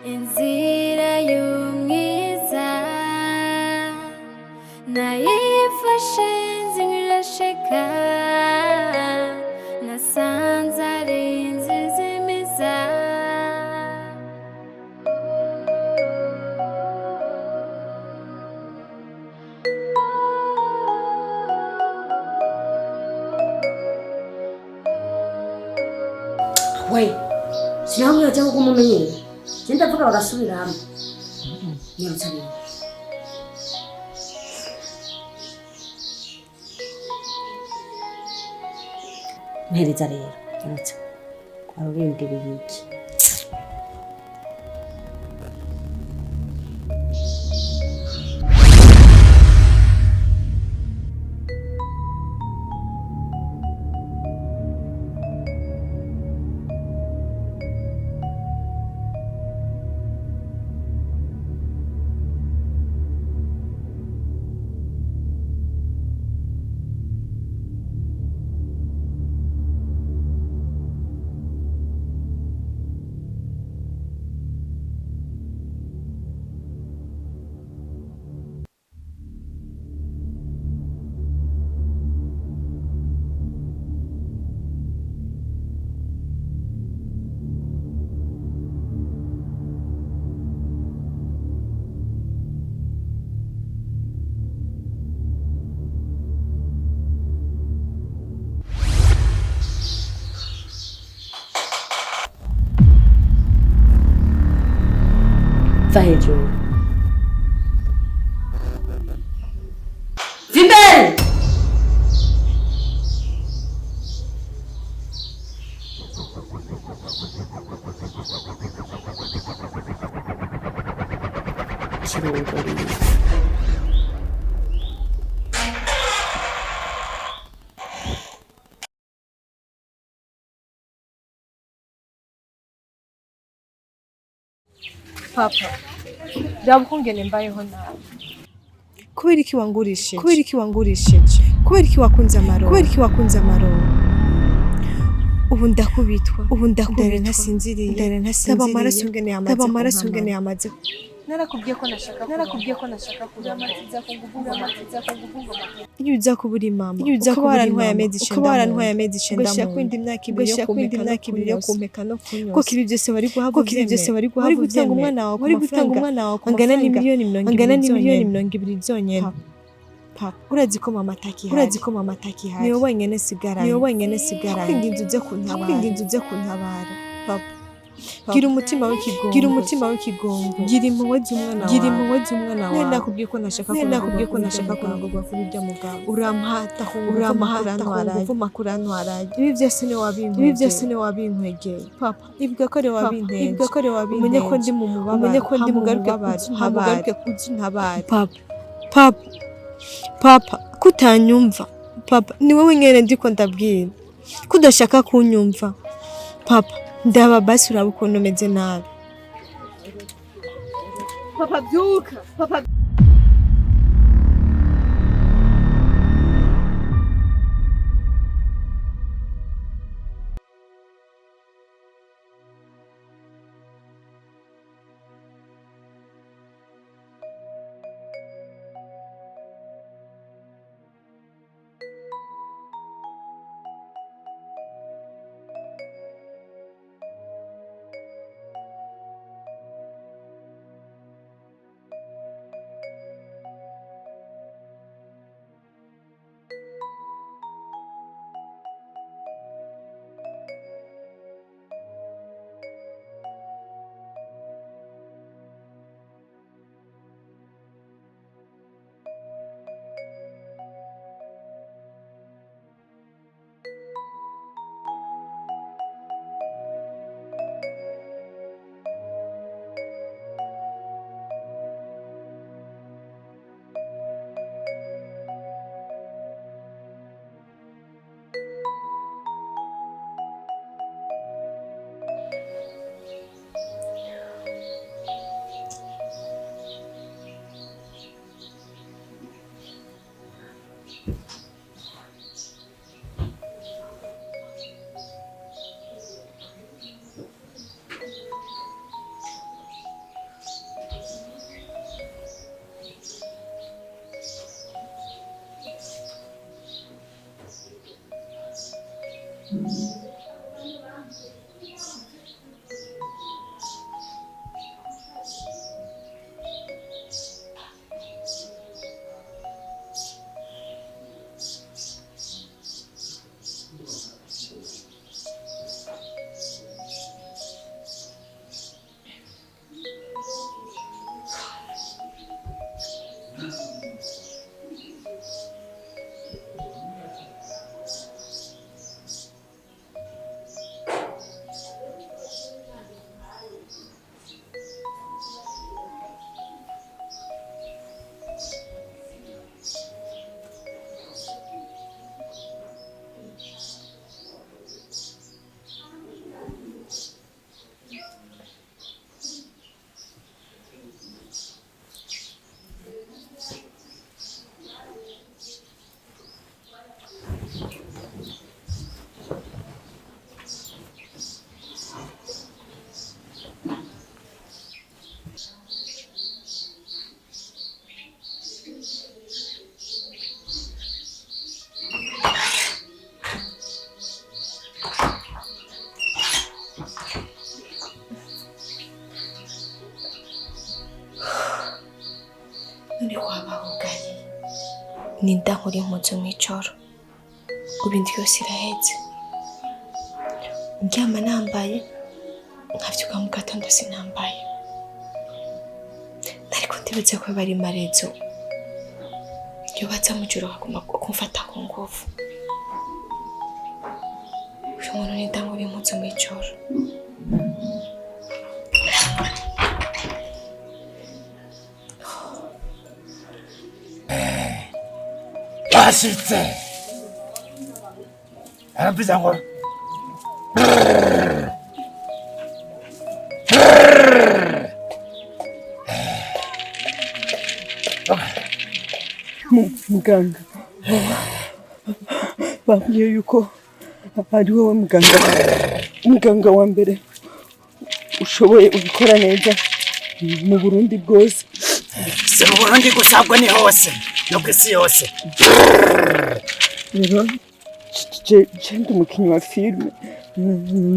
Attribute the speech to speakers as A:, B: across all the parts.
A: Inzira y'umwiza nayifashe nzirashika nasanze ari Izimiza
B: we sinabwira cyangwa kumumenyera genda vuga bagasubira hamwe nyarutse rero mpereza rero nyarutse arubindi bibiki va hejuru vimbere kirongori
C: Papa, byabukungene mbayeho nawe. Kubera iki wangurishije? Kubera iki wakunze amaronko? Ubu ndakubitwa. Ndare ntasinziriye. Ndaba amaraso ngene yamaze. Narakubwiye ko nashaka kurama. Iyo uza kubura mama. Uko barantwaye amezi 9 ndamugashya kwindi imyaka 2 yo kumpeka no kunywa. Ko kibi byose bari guhabwa. Wari gutanga umwana wawe angana n'imiliyoni 20 zonyene. Papa, urazi ko mama atakihari. Niwe wenyene sigara. Kwinginze uze kuntabara. Papa. Gira umutima w'ikigongo. Gira impuhwe z'umwana wawe. Nakubwiye ko nashaka kurangurwa kuri ibyo mugabo. Urampata uvuma kurantwaraye. Ibi byose ni wabinkwegeye. Papa, ibuka ko ari wabinteye. Umenye ko ndi mu mubabaro. Hamugaruke kuzuntabara. Papa, kutanyumva. Papa, ni wowe nyene ndiko ndabwira. Kudashaka kunyumva. Papa, ndaba basi uraba ukuntu umeze nabi. Papa byuka. none wabahugaye ninda nkuri impuzu mw'ijoro ubu indi yose iraheze ndyama nambaye nkavyuka mu gatondo sinambaye ariko ndibutse ko bari marezo yubatse mu joro bagomba kumfata ku nguvu uyu muntu ninda nkuri impuzu mw'ijoro
D: Yashitse aravuze ngo
E: muganga bambwiye yuko ari wowe muganga wa mbere ushoboye ubikora neza mu Burundi bwose.
D: si mu Burundi gusa ahubwo ni hose no kw'isi yose.
E: Rero ndi umukinnyi wa filime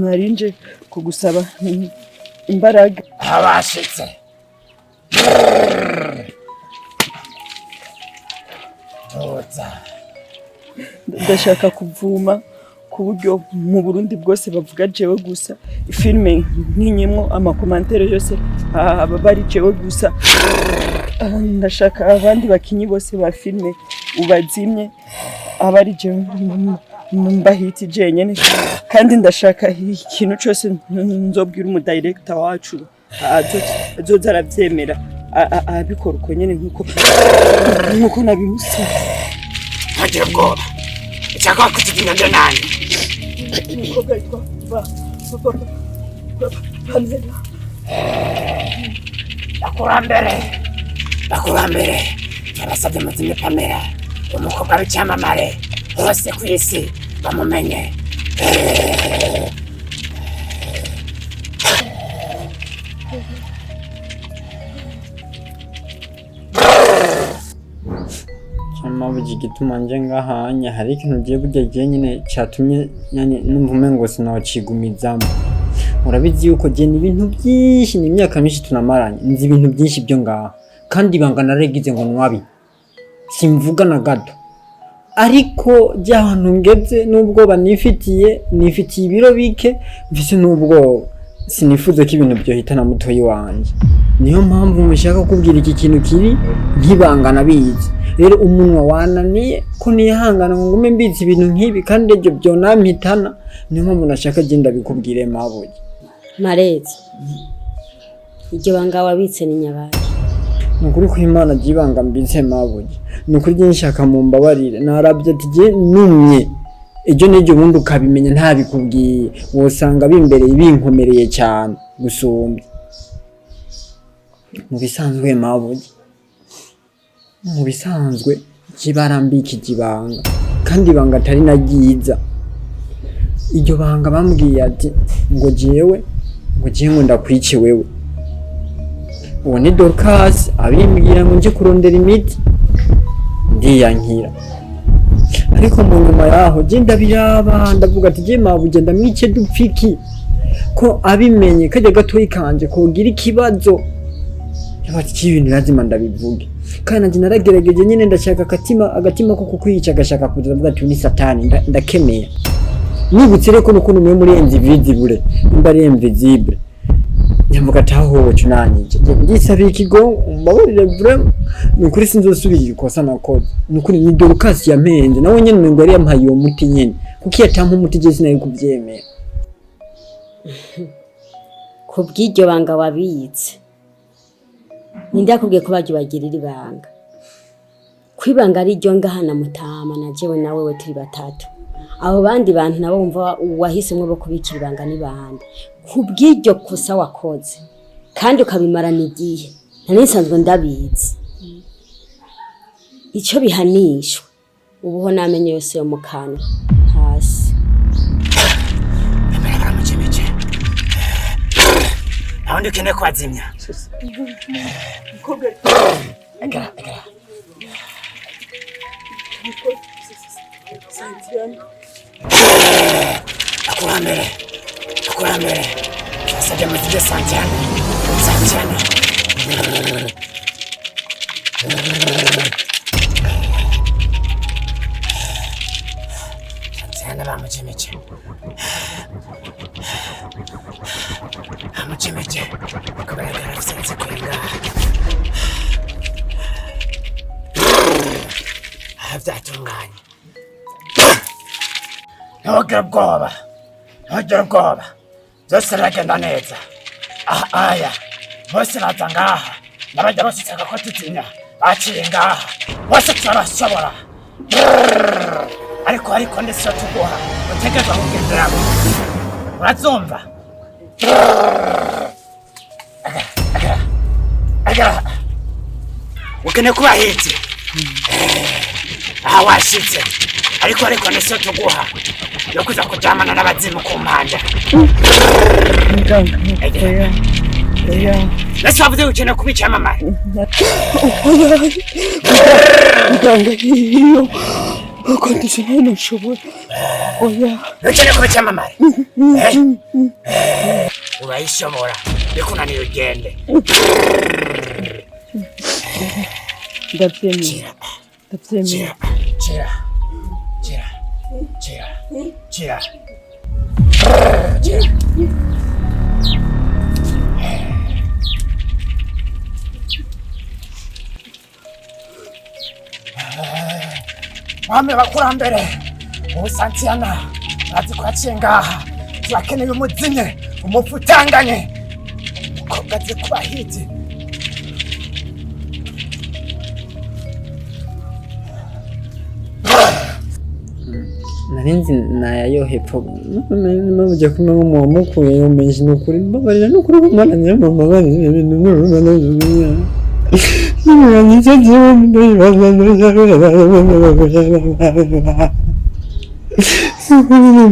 E: narinje kugusaba imbaraga.
D: Abashitse
E: ndashaka kuvuma ku buryo mu Burundi bwose bavuga jewe gusa filime nkinyemwo amakomantere yose aba bari jewe gusa. Ndashaka abandi bakinyi bose ba filime ubazimye abari jewe mbahiti jenyene, kandi ndashaka ikintu cyose nzobwira umudirector wacu azoza aravyemera abikora uko nyene nkuko nabimusaba.
D: ntagira ubwoba ushaka kutugira nde nani
E: umukobwa yitwa Pamela.
D: bakurambere nabasabye muzime Pamela umukobwa w'icyamamare hose ku isi bamumenye.
F: Bugi gituma nje ngahanya hari ikintu giye burya giye nyine cyatumye yani numva umengo sinawacigumizamo. Urabizi yuko je ni ibintu byinshi ni imyaka myinshi tunamaranye nzi ibintu byinshi byo ngaha kandi bangana regize ngo nwabi simvuga na gato, ariko jyahantu ngeze nubwo banifitiye ibiro bike mfise nubwo sinifuza ko ibintu byo hitana mutoyi wanje. Niyo mpamvu mushaka kubwira iki kintu kiri nkibangana bizi. Rero umunwa wananiye ko nihangana ngo ngume mbizi ibintu nkibi kandi ibyo byo nampitana. Niyo mpamvu nashaka agenda bikubwire mabuye.
B: Marezi iryo banga wabitse ni nyabaki?
F: Nukuri ko Imana jibanga mbitse mabuye. Nukuri nshaka mu mbabarire narabye ati je numye ejo n'ejo bundi ukabimenya ntabikubwiye wosanga bimbere ibinkomereye cyane gusumba. Mu bisanzwe mabuye mu bisanzwe kibarambika igibanga kandi ibanga atari nagiza. Iryo banga bambwiye ati ngo jewe ngo ndakwice wewe. Uwo ni Dorcas abimbwira ngo nje kurondera imiti ndiyankira, ariko mu nyuma yaho je ndabiraba ndavuga ati je mabuge ndamwice dupfiki ko abimenye kajya gatoyi kanje kogira ikibazo yabati kibintu lazima ndabivuge kandi nanje naragerageje nyine ndashaka agatima ko kukwica agashaka kuza avuga ati ni satani ndakemeye nibutse reko nuko numwe muri invisible imbari invisible nyamvuga ataho cunanyije ndisabiye ikigo mbabarire vraiment nukuri sinzosubira ikosa nakoze nukuri ni Dorcas yamenze nawe nyene ngo yari yampaye uwo muti nyene kuki yatampa umuti je sinari kuvyemera
B: kubw'iryo banga wabitse ninde yakubwiye ko baje bagirira ibanga kwibanga ari ryo ngahana mutama na jewe nawe we turi batatu abo bandi bantu nabo bumva wahisemwe bo kubikira ibanga ni bande kubw'iryo kosa wakoze kandi ukabimarana igihe nanisanzwe ndabizi icyo bihanishwa ubuho namenye yose yo mukana hasi
D: Naundi kene kwazimya. Agara. Akurambere. Sasa muzije Santiana. Santiana bamujemeje. Amujemeje. Kugaragara bisenze kwenga. Vyatunganye. Ntugire ubwoba. Byose biragenda neza. Aya. Bose baza ngaha. N'abajya basitsaga ko tutinya. Baciye ngaha. Bose turashobora. Ariko ndetse tuguha. Utegeka kugenderamo. Urazumva? Agara. Ukene kuba hiti. Aha washitse. Ariko ndetse tuguha. Yo kuza kujamana n'abazimu ku mpanda. Oya. Nasi wavuze ukene kubica mama.
E: Iyo. Kandi sinone nshobora. Oya.
D: Ukene kubica mama. Urayishobora. Bikunaniye ugende.
E: Ndabyemeye.
D: Chira. Mame bakurambere. Ubusantiana. Azi kwaciye ngaha. Turakeneye umuzinye, umufutanganye. Kogaze kuba hiti.
F: narinzi nayo hepfo muje kumwe mu mukuye yo menshi nukuri mbabarira nukuri kumana nyama mbabarira ibintu n'urumana Nyanyiza jiwe ndibaza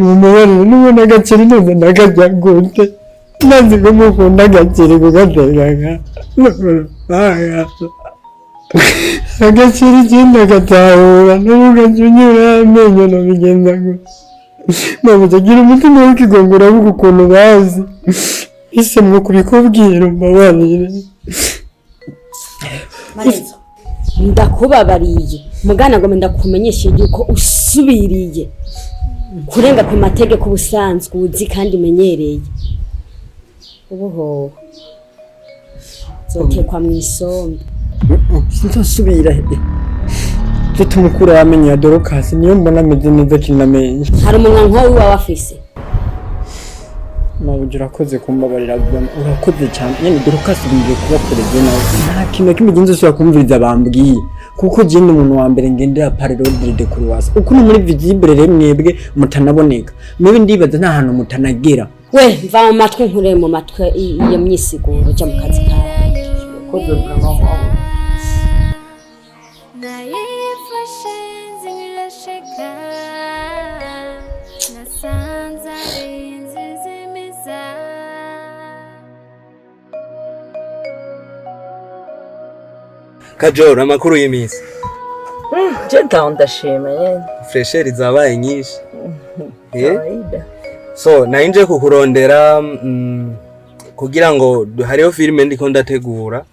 F: mbabarira nubona agaceri neza ndakajya gute nazi ko mukunda agaceri kugateraga agaceri igenda agatahura n'ubugacyo unyura amenyo nabigenza gutya mabuze agira umutima w'ikigongora avuga ukuntu bazi isemwe kubikubwira mbabarire
B: Marenzo ndakubabariye mugana ngo ndakumenyeshe yuko usubiriye kurenga ku mategeko ubusanzwe uzi kandi menyereye ubuho zotekwa mu isombe
F: sinzosubira tutumukura yamenye ya Dorcas niyo mbona ameze neza kinamenye
B: hari umunwa nkowe wawe afise
F: mabuje urakoze kumbabarira urakoze cyane nyine Dorcas bigiye kubakoreze nawe nta kintu kimigenzo cyo kumviriza bambwiye kuko je ni umuntu wa mbere ngendera parole de Croix uko muri visible rero mwebwe mutanaboneka mwe ndibaza nta hantu mutanagera
B: we mva mu matwe nkure mu matwe iyo myisiguro cyo mu kazi kawe
F: koze bw'amama
A: nayifashe nzirasheka nasanze ari Izimiza
G: Kajora amakuru y'imisi
E: je ndashima fresheri zabaye nyinshi.
G: Kawaida.
E: So nainje kukurondera kugira ngo hariho filime ndiko ndategura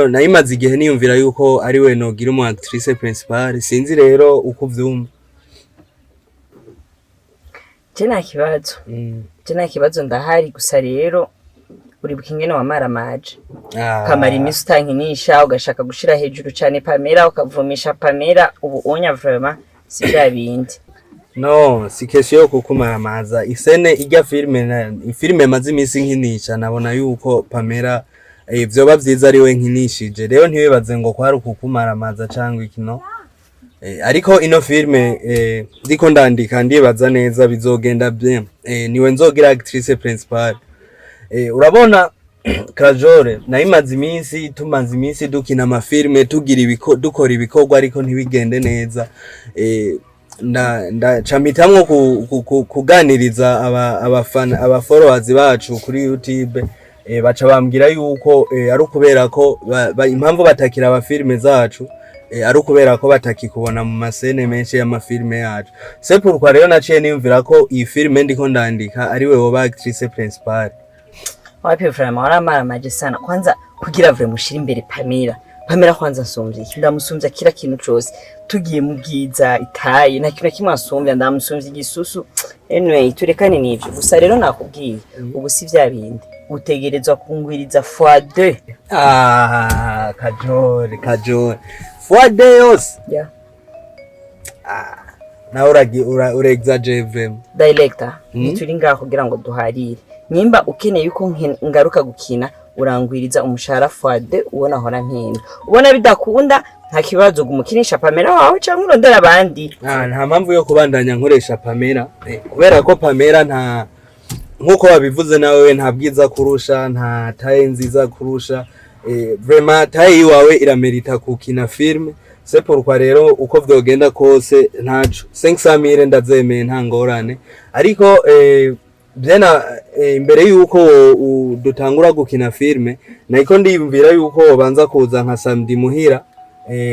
E: nayimaze igihe niyumvira yuko ari we nogira umu actrice principale, sinzi rero uko vyumva.
G: Je nta kibazo ndahari, gusa rero uri bukingene wamaramaje kamara imisi utankinisha ugashaka gushira hejuru cyane Pamela ukavumisha Pamela, ubu onya vraiment si bya bindi.
E: No, si question yo kukumaramaza. Isene ijya filime maze imisi nkinisha, nabona yuko Pamela vyoba vyiza ari we nkinishije. Rero ntibibaze ngo kwari ukukumaramaza cyangwa ikino. Ariko ino filime ndiko ndandika ndibaza neza bizogenda bien. Niwe nzogira actrice principale. Urabona Kajore nayimaze imisi tumaze imisi dukina amafilme dukora ibikorwa ariko ntibigende neza. Ndacamitamwo kuganiriza aba followers bacu kuri YouTube, baca bambwira yuko ari ukubera ko impamvu batakira aba filme zacu ari ukubera ko batakikubona mu masene menshi y'amafilme yacu. C'est pourquoi rero naciye niyumvira ko iyi filme ndiko ndandika ari we woba actrice principale.
G: Wapi vraiment waramaramaje sana. Kwanza kugira vre mushira imbere Pamela kwanza nsumvye ndamusumvya kila kintu cyose, tugiye mu bwiza itaye nta kintu kimwe asumvya, ndamusumvya igisusu. Anyway turekane n'ivyo gusa. Rero nakubwiye ubu si vya bindi, utegerezwa kungwiriza x2.
E: Kajore x2 yose.
G: Yeah.
E: Na ura exaggerate vrem.
G: Director nituri ngaho kugira ngo duharire. Nyimba ukeneye yuko ngaruka gukina urangwiriza umushahara x2 ubona hora mpimba. Ubona bidakunda nta kibazo gumukinisha Pamela wawe cyangwa urondera abandi.
E: Nta mpamvu yo kubandanya nkoresha Pamela kubera ko Pamela nta nkuko wabivuze nawe nta bwiza kurusha, nta taye nziza kurusha. Vraiment taye wawe iramerita kukina filme. C'est pourquoi rero uko vyogenda kose ntaco 500,000 ndazemeye nta ngorane. Ariko byena imbere yuko dutangura gukina filme nako ndiyumvira yuko banza kuza nka samedi muhira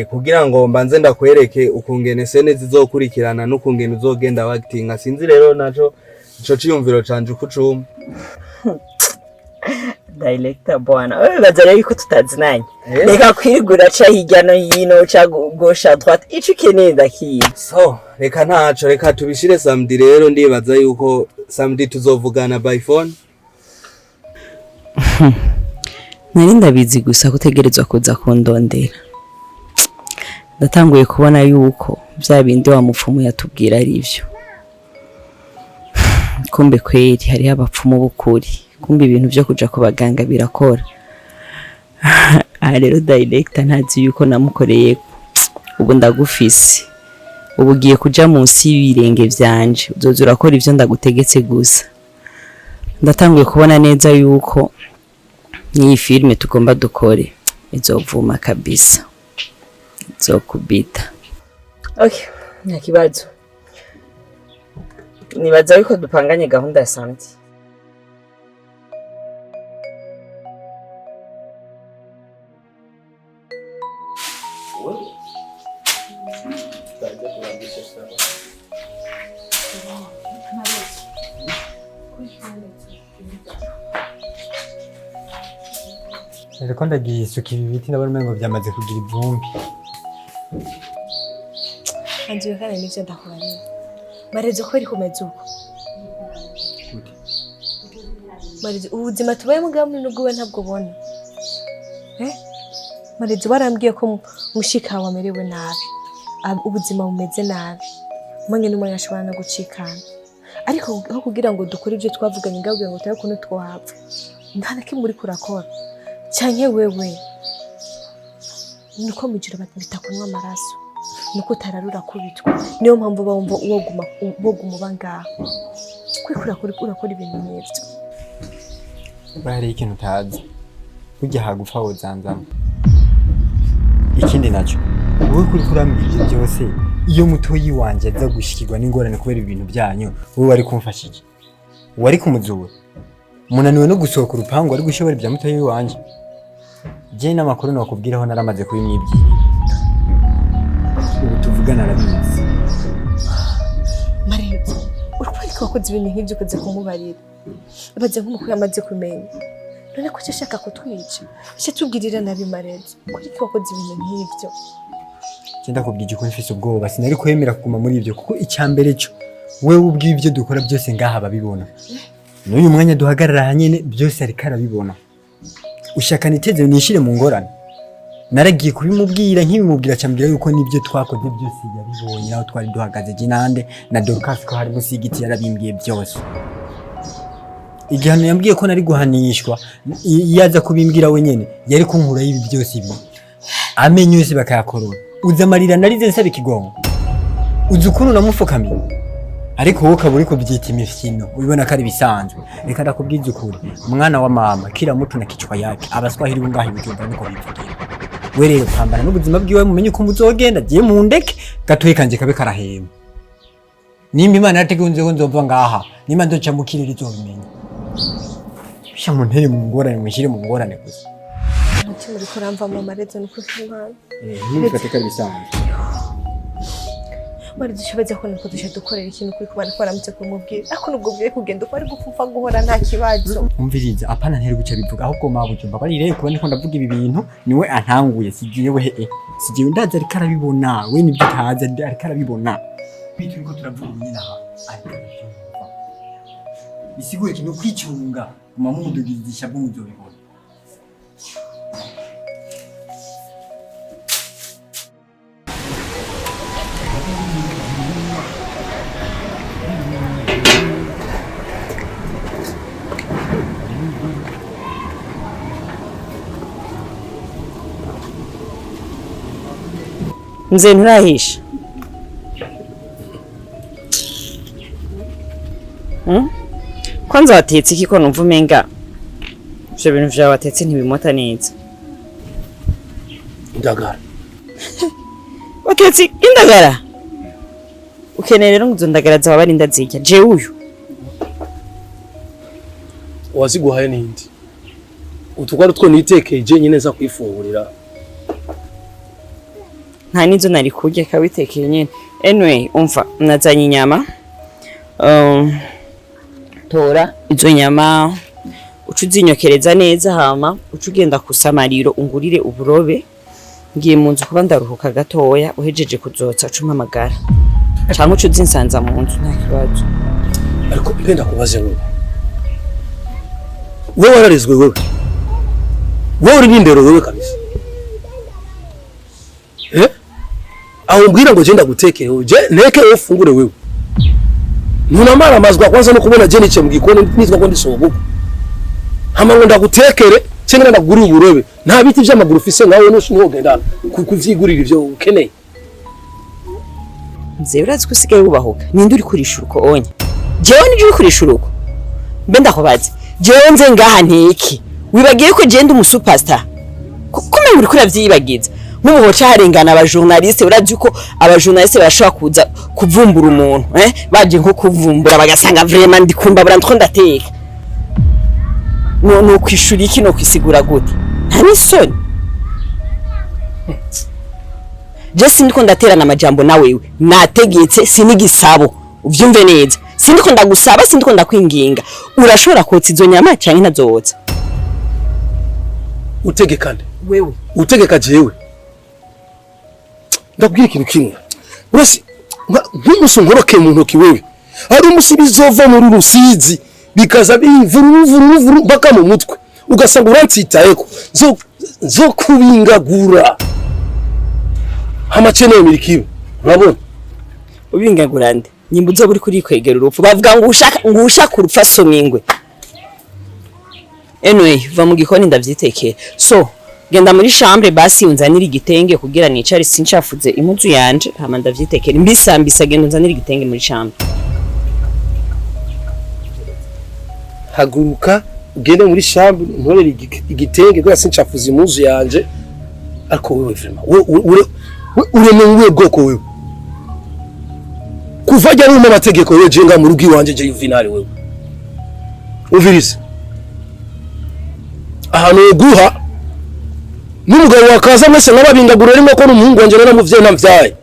E: kugira ngo mbanze ndakwereke ukungene sene zizokurikirana n'ukungene uzogenda acting. Sinzi rero naco ico ciyumviro canje kucuma.
G: Director bwana wewe bazara yuko tutazinanye. Reka kwigura cha hirya no hino cha gauche à droite ico keneye ndakiye.
E: So reka ntaco, reka tubishire samedi rero ndibaza yuko samedi tuzovugana by phone.
G: Nari ndabizi gusa kutegerezwa kuza kundondera. Ndatanguye kubona yuko bya bindi wa mupfumu yatubwira ari ivyo. Kumbe kweri hari abapfumu bukuri. Kumbe ibintu byo kuja ku baganga birakora. Rero director ntazi yuko namukoreye ubu ndagufise. Ubu giye kuja munsi y'ibirenge vyanje. Uzoza urakora ivyo ndagutegetse gusa. Ndatanguye kubona neza yuko ni filme tugomba dukore izovuma kabisa. Izokubita. Okay, nta kibazo. Nibaza yuko dupanganye gahunda ya samedi.
F: Reko ndagiye isuka ibi biti ndabona umengo byamaze kugira ivumbi.
C: Anziwe kana n'ivyo ndakuranye. Mareze ko iri kumeza uko. Mareze ubuzima tubaye mugamwe n'ubwo ntabwo bona. Mareze barambwiye ko mushika wamerewe nabi. Ubuzima bumeze nabi. Mwange n'umwe yashobora no gucikana. Ariko aho kugira ngo dukore ibyo twavuganye ngabwe ngo tayo kuno twahapfa. Nta nakimwe uri kurakora. Cyanye wewe. Nuko mujira bita kunywa amaraso. Nuko tararura kubitwa. Niyo mpamvu bawumva woguma banga. Urakora ibintu nk'ibyo.
F: Bari ikintu utazi. Ujya hagupfa wozanzana. Ikindi naco wowe kuri kurambije byose iyo mutoyi wanje aza gushikirwa n'ingorane kubera ibintu byanyu wowe wari kumfashije. Wari kumuzura. Munaniwe no gusohoka urupango ari gushobora ibya mutoyi wanje. Je n'amakuru nakubwiraho naramaze kuri mwibwira. Ubu tuvugana arabizi.
C: wakoze ibintu nk'ibyo ukaza kumubarira abaze nk'umukuru amaze kumenya none ko ashaka kutwica icyo tubwirira nabi marenzo kuri ko wakoze ibintu nk'ibyo
F: cyenda kubwije ko mfise ubwoba sinari kwemera kuguma muri ibyo kuko icyambere cyo wewe ubw'ibyo dukora byose ngaha babibona n'uyu mwanya duhagarara nyene byose ariko arabibona ushaka niteze nishire mu ngorane naragiye kubimubwira nkibimubwira cyambwira yuko nibyo twakoze byose yabibonye naho twari duhagaze jinande na Dorcas ko hari musigiti yarabimbwiye byose igihano yambwiye ko nari guhanishwa yaza kubimbwira we nyene yari kunkura ibi byose ibi amenyo yose bakayakorora uza amarira narize nsaba ikigongo uzi ukuntu namufukamiye ariko wowe ukaba uriko byita imifino ubibona ko ari bisanzwe reka ndakubwiza ukuri umwana wa mama kila mutu na kichwa yake abaswahili bungahi bijumba niko bivugira we rero pambana n'ubuzima bwiwe mumenye uko muzogenda giye mu ndeke gatoye kanje kabe karahema nimba imana yategunze ko nzova ngaha nimba ndoca mu kirere izobimenya bisha mu ntere mu ngorane mwishire mu ngorane gusa
C: umutima uriko uramva mu marezo nuko kimana
F: ntibikateka bisanzwe
C: bari dushoboza ko nuko dusha dukorera ikintu kuri kubana ko aramutse kumubwira ako nubwo bwiye kugenda uko ari gupfufa guhora nta kibazo
F: umviriza apana ntere guca bivuga ahubwo mabujumba bari rero kuba ndiko ndavuga ibi bintu niwe antanguye sigiye we sigiye ndaza ariko arabibona we nibyo taza ariko arabibona bitu niko turavuga nyina ha isiguye kintu kwicunga mamudugizisha bw'umuzo bibona
G: Nze nturahisha kwanza watetse iki ko numva umenga ivyo bintu vyawe watetse ntibimota neza
D: indagara
G: watetse indagara ukeneye rero ngo izo ndagara zaba bari ndazirya jewe uyu
D: waziguhaye n'indi utugwara two nitekeye je nyine nza kwifungurira
G: nta nizo nari kurya kabitekeye nyene anyway umva nazanye inyama tora izo nyama ucuzinyokereza neza hama ucugenda kusamariro ungurire uburobe ngiye mu nzu kuba ndaruhuka gatoya uhejeje kuzotsa cuma amagara cyangwa ucuzinsanza mu nzu nta kibazo
D: ariko ngenda kubaze wewe wararizwe wewe uri n'indero wewe kabisa aho mbwira ngo genda gutekere wewe je neke ufungure wewe nunamara amazwa kwanza no kubona je nice mugikoni nitwa ko ndisohoka hama ngo ndagutekere cyangwa ndagura uburobe nta biti by'amaguru ufise nawe no sinogenda kuvyigurira ivyo ukeneye
G: nze urazi ko usigaye wubahuka ninde uri kurisha uko onye jewe nije uri kurisha uko mbe ndakubaze jewe nze ngaha ntiki wibagiye ko je ndi umusuperstar kume muri kuri avyibagiza n'ubu hoca harengana abajournaliste urazi ko abajournaliste barashobora kuza kuvumbura umuntu baje nko kuvumbura bagasanga vraiment ndikumba burandiko ndateka no kwishura iki no kwisigura gute nta nisoni je sindiko ndaterana amajambo na wewe nategetse sinigisabo uvyumve neza sindiko ndagusaba sindiko ndakwinginga urashobora kotsa izo nyama cyane ntazotsa
D: utegekane
G: wewe
D: utegeka jewe ndabwira ikintu kimwe urasi nk'umusongoroke mu ntoki wewe ari umusibizova muri Rusizi bikaza bivuruvuru baka mu mutwe ugasanga urantsitayeko zo kubingagura amaceneye milikiwe urabona
G: ubingagura nde nyimbuzo buri kuri kwegera urupfu bavuga ngo ushaka urupfa somingwe anyway va mu gikoni ndavyitekera so genda muri chambre basi unzanira igitenge kugira nicare sincafuze impuzu yanje hama ndavyitekera mbisambisa genda unzanira igitenge muri chambre
D: haguruka ugende muri chambre ntorere igitenge kugira sincafuze impuzu yanje ariko wewe vraiment uremewe bwoko wewe kuva jya mu mategeko wewe jenga mu rugi wanje je yuvinari wewe uvirize ahantu uguha n'umugabo wakaza mwese nk'ababingagura arimo ko n'umuhungu wanje naramuvye namvyaye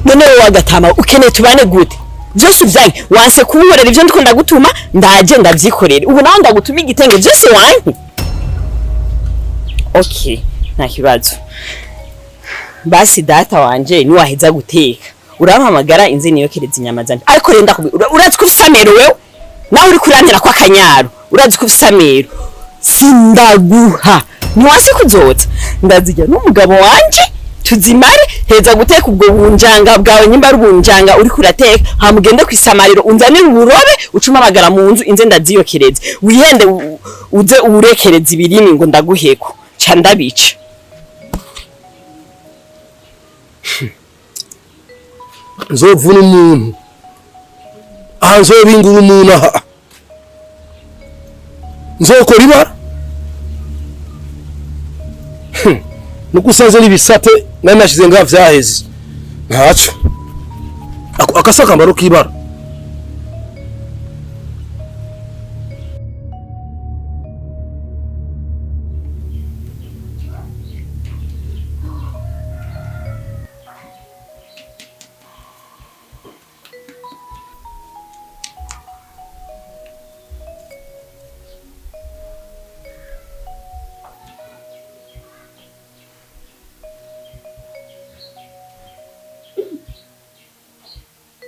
G: none wowe wagatama ukeneye tubane gute byose byanyu wanse kunkorera ivyo ndiko ndagutuma ndaje ndavyikorera ubu naho ndagutuma igitenge byose wanyu. Okay, nta kibazo. Basi data wanje ni waheza guteka urampamagara inze niyokereza inyama zanje ariko renda urazi ko usamero wewe nawe uri kurantera kwa kanyaro urazi ko usamero sindaguha ntiwase kuzotsa ndazijya n'umugabo wanje tuzimare heza guteka ubwo bunjanga bwawe nyimba ari bunjanga uri kurateka hamugende kwisamariro unzanira uburobe ucuma amagara mu nzu inze ndaziyokereze wihende uze urekereza ibirimi ngo ndaguheko ca ndabica.
D: Nzovuna umuntu aha nzobingura umuntu aha nzokora ibara nuko usanze n'ibisate nari nashize ngaha vyaheze ntaco akasa akamaro k'ibara.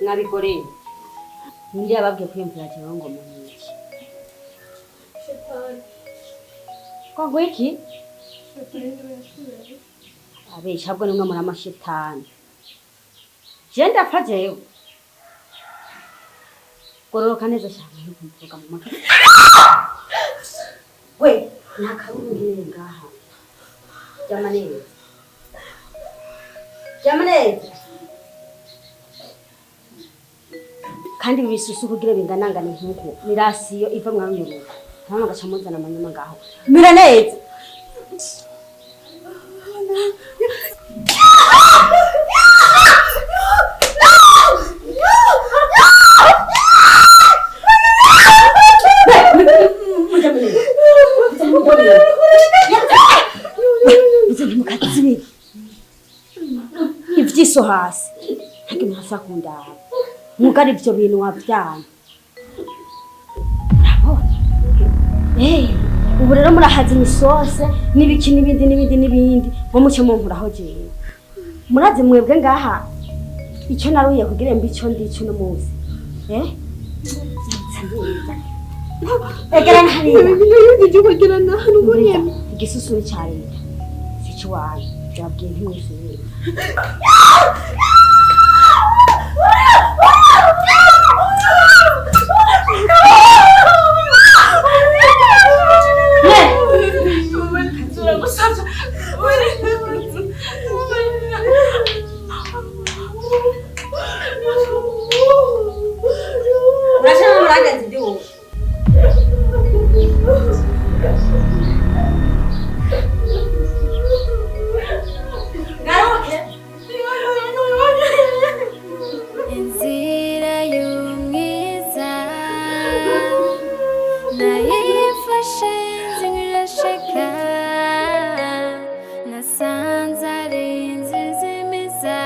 B: Nabigoreye ndi ababwiye kwiyumvira cyangwa ngo munyiki kwa gwiki abe shabwo nimwe muri amashitani je ndafajeyo gororoka neza cyane yo kumvuga mu mutwe we nakarungire ngaha jamaneza kandi bisusu kugira binganangane nkuko mirasiyo iva mwanyuruka nta gaca muzana amanyuma ngaho mira neza ivyiso hasi ntabwo mwasa kundaba mugari ivyo bintu wavyanye urabona ubu rero murahaza imisose n'ibiki n'ibindi ngo muce munkuraho jewe murazi mwebwe ngaha icyo naruye kugira mbi icyo ndico no muzi egera hariya ibyo kugira nahantu ngonyene igisusuri ca leta sico wayo byabwiye ntimwisubire
A: Inzira y'umwiza nayifashe nzirasheka nasanze ari Izimiza